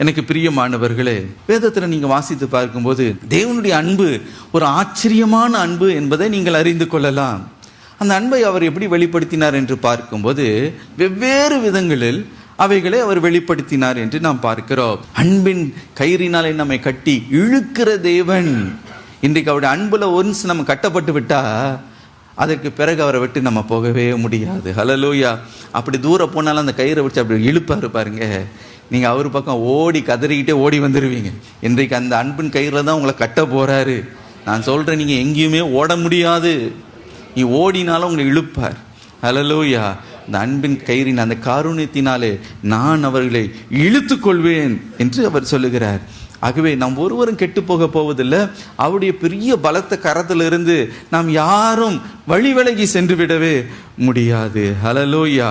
எனக்கு பிரியமானவர்களே, வேதத்தில் நீங்க வாசித்து பார்க்கும்போது தேவனுடைய அன்பு ஒரு ஆச்சரியமான அன்பு என்பதை நீங்கள் அறிந்து கொள்ளலாம். அந்த அன்பை அவர் எப்படி வெளிப்படுத்தினார் என்று பார்க்கும்போது வெவ்வேறு விதங்களில் அவைகளை அவர் வெளிப்படுத்தினார் என்று நாம் பார்க்கிறோம். அன்பின் கயிறினாலே நம்மை கட்டி இழுக்கிற தேவன். இன்றைக்கு அவருடைய அன்புல ஒன்ஸ் நம்ம கட்டப்பட்டு விட்டா அதற்கு பிறகு அவரை விட்டு நம்ம போகவே முடியாது. ஹல்லேலூயா. அப்படி தூரம் போனாலும் அந்த கயிறை வச்சு அப்படி இழுப்பாரு பாருங்க, நீங்க அவர் பக்கம் ஓடி கதறிக்கிட்டே ஓடி வந்துடுவீங்க. இன்றைக்கு அந்த அன்பின் கயிறுல தான் உங்களை கட்ட போறாரு. நான் சொல்றேன், நீங்க எங்கேயுமே ஓட முடியாது. நீ ஓடினாலும் உங்களை இழுப்பார். ஹல்லேலூயா. அந்த அன்பின் கயிறின் அந்த காருண்யத்தினாலே நான் அவர்களை இழுத்து கொள்வேன் என்று அவர் சொல்லுகிறார். ஆகவே நாம் ஒருவரும் கெட்டு போக போவதில்லை. அவருடைய பெரிய பலத்த கரத்திலிருந்து நாம் யாரும் வழி விலகி சென்று விடவே முடியாது. ஹல்லேலூயா.